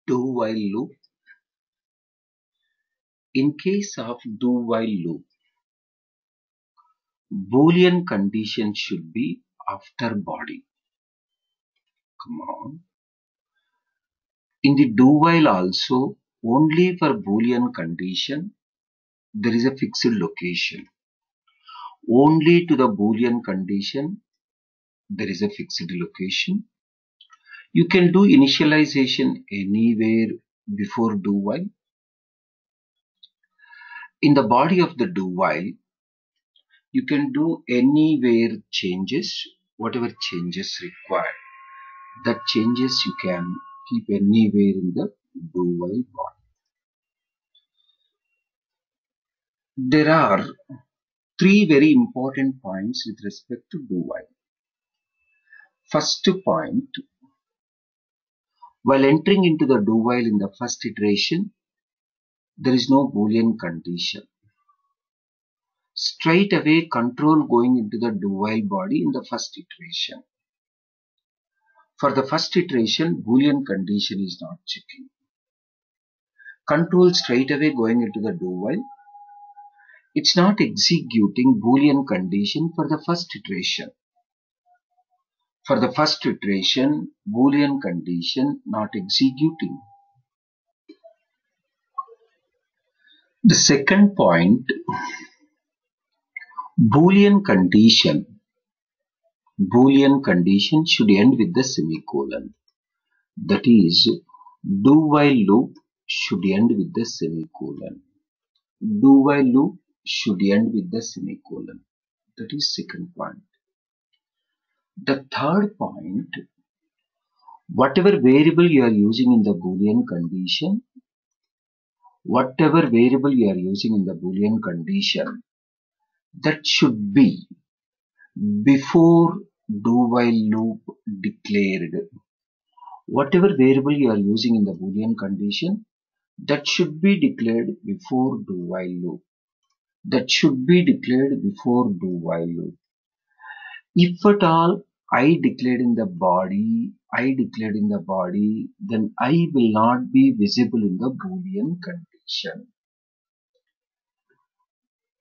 Do-while loop. In case of do-while loop, Boolean condition should be after body. Come on. In the do-while also, only for Boolean condition, there is a fixed location. Only to the Boolean condition, there is a fixed location. You can do initialization anywhere before do-while. In the body of the do-while, you can do anywhere changes, whatever changes required. That changes you can keep anywhere in the do-while body. There are three very important points with respect to do-while. First point, while entering into the do-while in the first iteration, there is no Boolean condition. Straight away control going into the do-while body in the first iteration. For the first iteration, Boolean condition is not checking. Control straight away going into the do-while. It's not executing Boolean condition for the first iteration. For the first iteration, Boolean condition not executing. The second point, Boolean condition should end with the semicolon. That is, do-while loop should end with the semicolon. Do-while loop should end with the semicolon. That is second point. The third point, whatever variable you are using in the Boolean condition, that should be before do-while loop declared. Whatever variable you are using in the Boolean condition, that should be declared before do-while loop. If at all I declared in the body, then I will not be visible in the Boolean condition.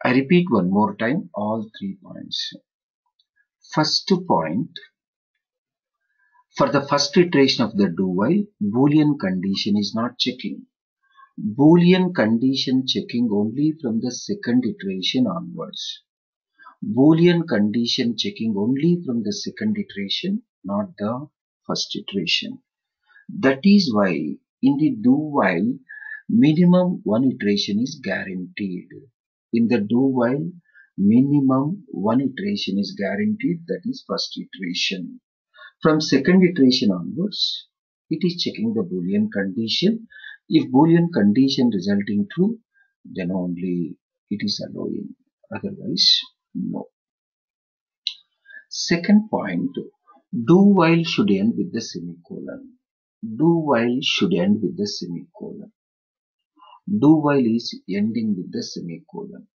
I repeat one more time all 3 points. First point, for the first iteration of the do-while, Boolean condition is not checking. Boolean condition checking only from the second iteration onwards. Boolean condition checking only from the second iteration, not the first iteration. That is why in the do-while, minimum one iteration is guaranteed. In the do-while, minimum one iteration is guaranteed, that is first iteration. From second iteration onwards, it is checking the Boolean condition. If Boolean condition resulting true, then only it is allowing. Otherwise, no. Second point, do-while should end with the semicolon. Do-while is ending with the semicolon.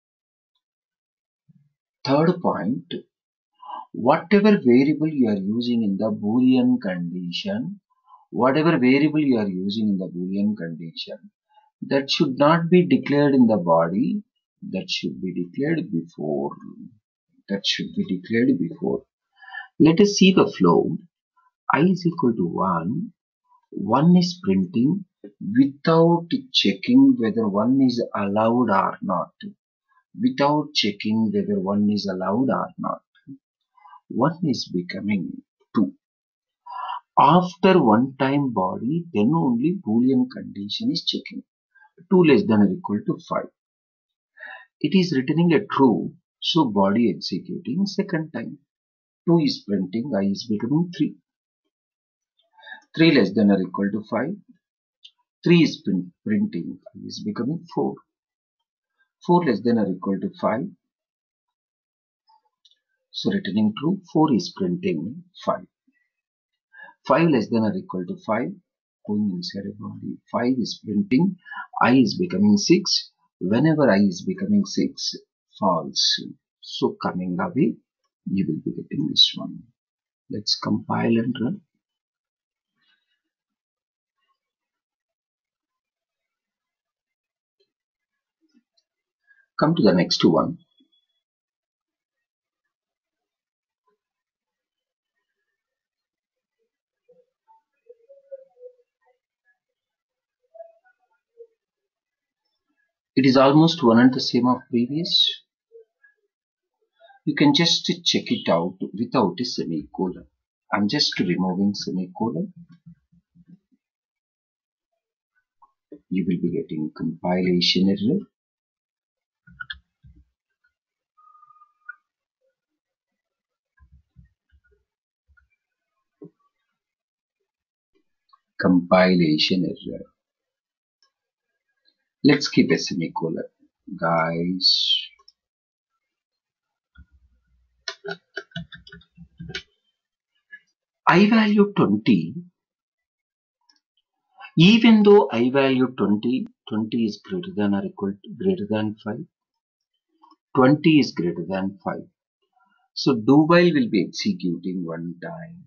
Third point, whatever variable you are using in the Boolean condition, that should not be declared in the body, that should be declared before. Let us see the flow. I is equal to 1. 1 is printing without checking whether 1 is allowed or not. 1 is becoming 2. After one time body, then only Boolean condition is checking. 2 less than or equal to 5. It is returning a true, so body executing second time. 2 is printing, I is becoming 3. 3 less than or equal to 5. 3 is printing, I is becoming 4. 4 less than or equal to 5. So returning true, 4 is printing 5. 5 less than or equal to 5. Going inside a body. 5 is printing, I is becoming 6. Whenever I is becoming 6, false. So coming away, you will be getting this one. Let's compile and run. Come to the next one. It is almost one and the same of previous. You can just check it out without a semicolon. I'm just removing semicolon. You will be getting compilation error. Compilation error. Let's keep a semicolon. Guys, I value 20. Even though I value 20, 20 is greater than or equal to greater than 5. 20 is greater than 5. So do while will be executing one time.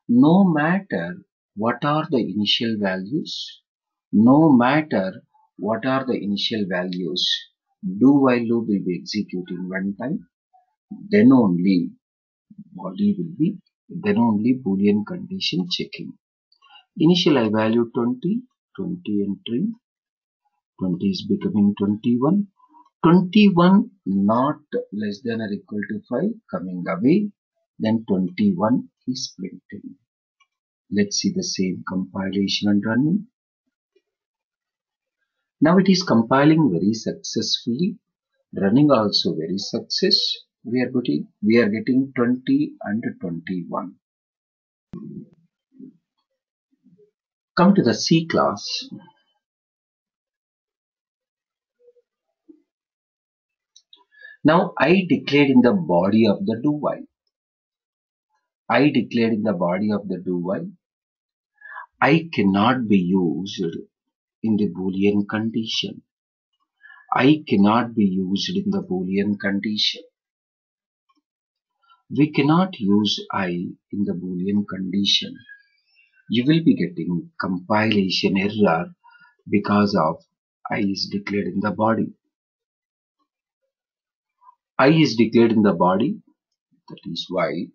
No matter what are the initial values, no matter what are the initial values, do while loop will be executing one time, then only body will be, then only Boolean condition checking. Initial I value 20, 20 entering, 20 is becoming 21, 21 not less than or equal to 5 coming away, then 21 is printing. Let's see the same compilation and running. Now it is compiling very successfully, running also very success. We are getting 20 and 21. Come to the C class. Now I declared in the body of the do while. I declared in the body of the do while. I cannot be used in the Boolean condition. I cannot be used in the Boolean condition. We cannot use I in the Boolean condition. You will be getting compilation error because of I is declared in the body. I is declared in the body. That is why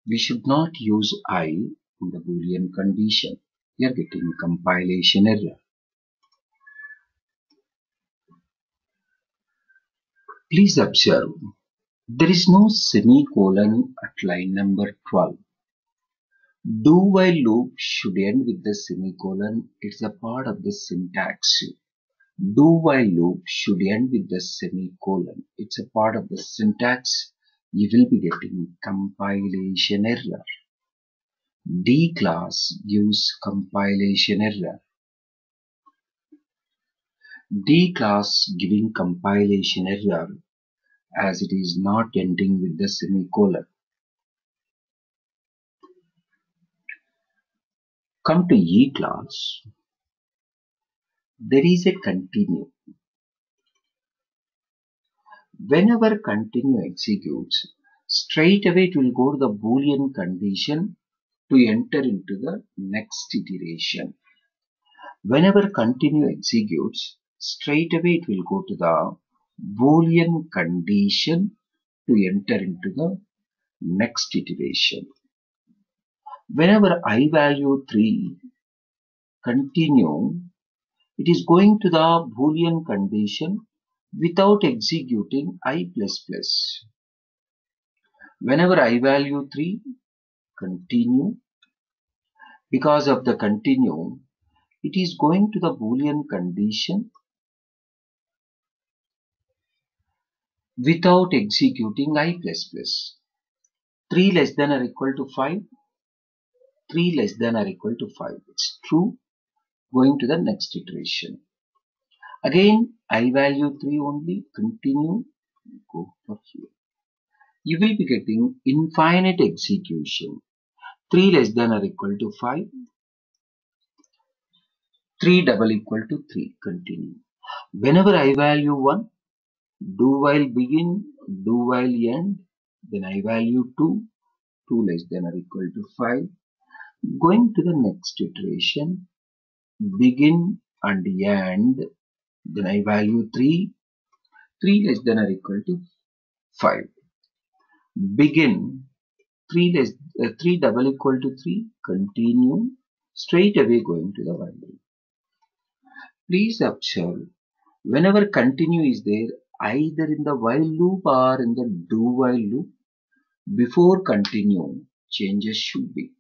we should not use I in the Boolean condition. You are getting compilation error. Please observe, there is no semicolon at line number 12. Do while loop should end with the semicolon. It's a part of the syntax. Do while loop should end with the semicolon. It's a part of the syntax. You will be getting compilation error. D class gives compilation error. D class giving compilation error as it is not ending with the semicolon. Come to E class. There is a continue. Whenever continue executes, straight away it will go to the Boolean condition to enter into the next iteration. Whenever continue executes, straight away it will go to the Boolean condition to enter into the next iteration. Whenever I value 3 continue, it is going to the Boolean condition without executing I++. Whenever I value 3 continue, because of the continue, it is going to the Boolean condition without executing I++. 3 less than or equal to 5. 3 less than or equal to 5. It's true. Going to the next iteration. Again, I value 3 only. Continue. Go for here. You will be getting infinite execution. 3 less than or equal to 5. 3 double equal to 3. Continue. Whenever I value 1, do while begin, do while end, then I value 2, 2 less than or equal to 5. Going to the next iteration, begin and end, then I value 3, 3 less than or equal to 5. Begin 3 double equal to 3. Continue. Straight away going to the while loop. Please observe, whenever continue is there, either in the while loop or in the do while loop, before continue, changes should be.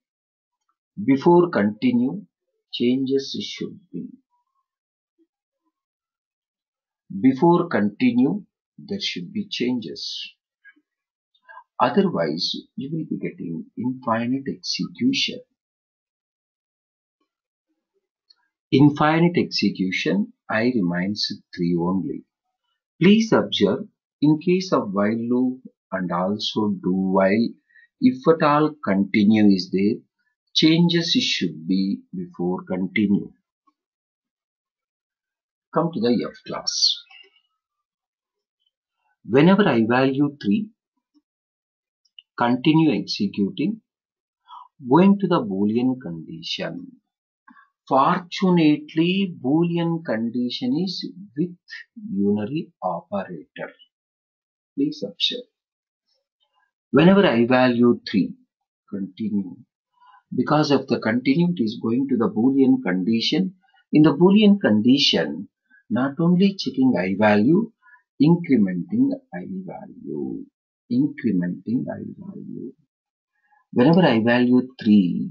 Before continue, changes should be. Before continue, there should be changes. Otherwise, you will be getting infinite execution. Infinite execution, I remains 3 only. Please observe, in case of while loop and also do while, if at all continue is there, changes should be before continue. Come to the F class. Whenever I value 3, continue executing, going to the Boolean condition. Fortunately, Boolean condition is with unary operator. Please observe. Whenever I value 3, continue. Because of the continue, it is going to the Boolean condition. In the Boolean condition, not only checking I value, incrementing I value. Incrementing I value. Whenever I value 3,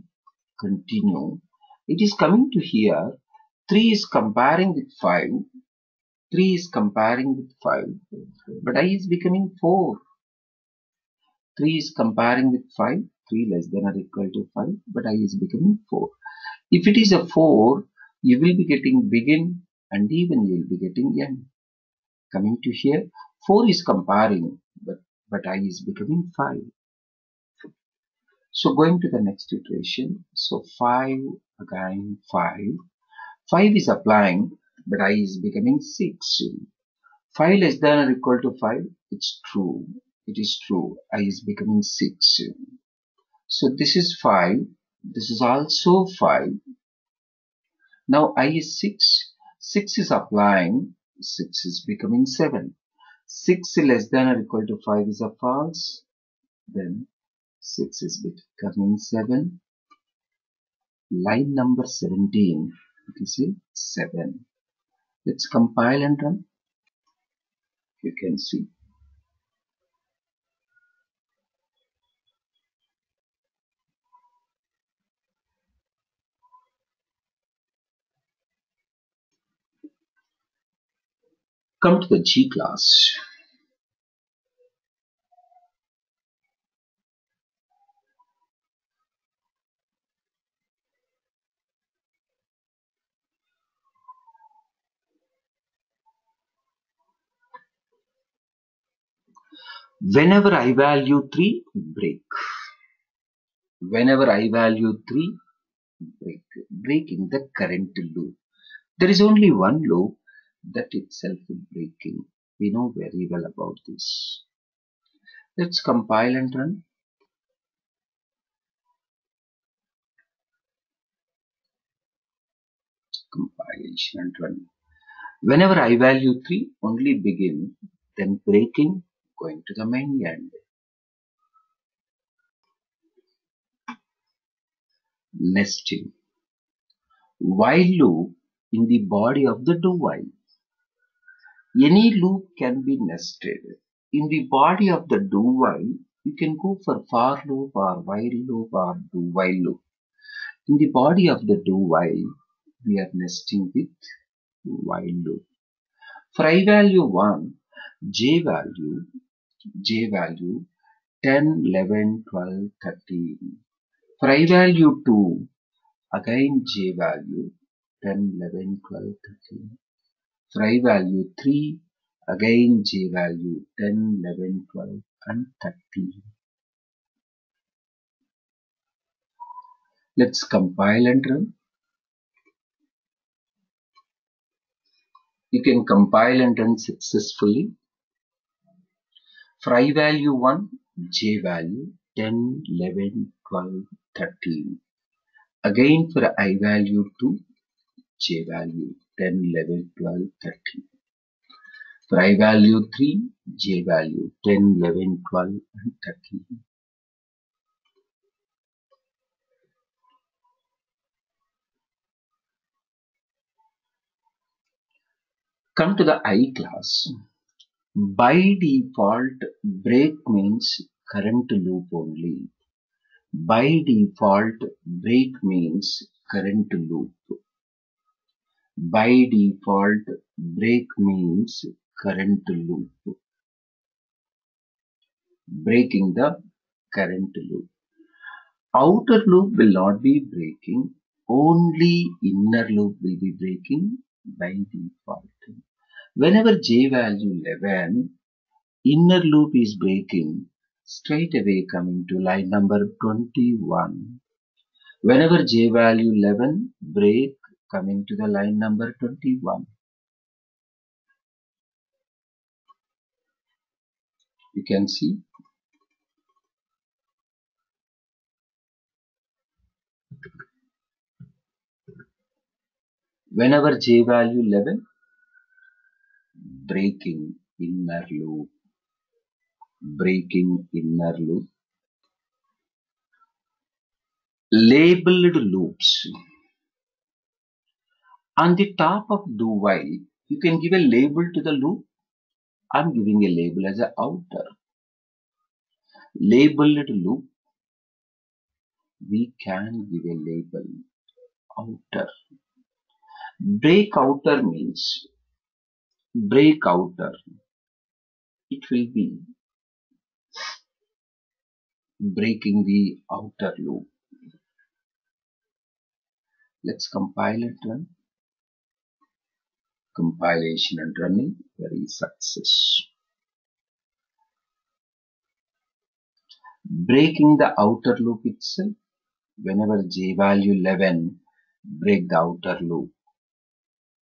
continue, it is coming to here. 3 is comparing with 5. 3 is comparing with 5. But I is becoming 4. 3 is comparing with 5. 3 less than or equal to 5. But I is becoming 4. If it is a 4, you will be getting begin and even you will be getting end. Coming to here, 4 is comparing, but I is becoming 5. So going to the next iteration. So 5, again 5. 5 is applying, but I is becoming 6. 5 less than or equal to 5, it's true. It is true. I is becoming 6. So this is 5. This is also 5. Now I is 6. 6 is applying. 6 is becoming 7. 6 less than or equal to 5 is a false. Then 6 is becoming 7. Line number 17. It is a 7. Let's compile and run. You can see. Come to the G class. Whenever I value 3, break. Whenever I value 3, break. Breaking the current loop. There is only one loop that itself is breaking. We know very well about this. Let's compile and run. Compilation and run. Whenever I value 3, only begin, then breaking, going to the main end. Nesting. While loop in the body of the do while. Any loop can be nested. In the body of the do while, you can go for for loop or while loop or do while loop. In the body of the do while, we are nesting with while loop. For I value 1, j value 10, 11, 12, 13. For I value 2, again j value 10, 11, 12, 13. For I value 3, again j value 10, 11, 12 and 13. Let's compile and run. You can compile and run successfully. For I value 1, j value 10, 11, 12, 13. Again for I value 2, j value 10, 11, 12, 13. Pi value 3, j value 10, 11, 12 and 13. Come to the I class. By default, break means current loop only. By default, break means current loop. By default, break means current loop. Breaking the current loop. Outer loop will not be breaking, only inner loop will be breaking by default. Whenever j value 11, inner loop is breaking, straight away coming to line number 21. Whenever j value 11, break coming to the line number 21. You can see. Whenever j value 11, breaking inner loop. Breaking inner loop. Labeled loops. On the top of do while, you can give a label to the loop. I'm giving a label as a outer. Labeled loop, we can give a label outer. Break outer means break outer. It will be breaking the outer loop. Let's compile and run. Compilation and running, very success. Breaking the outer loop itself. Whenever j value 11, break the outer loop.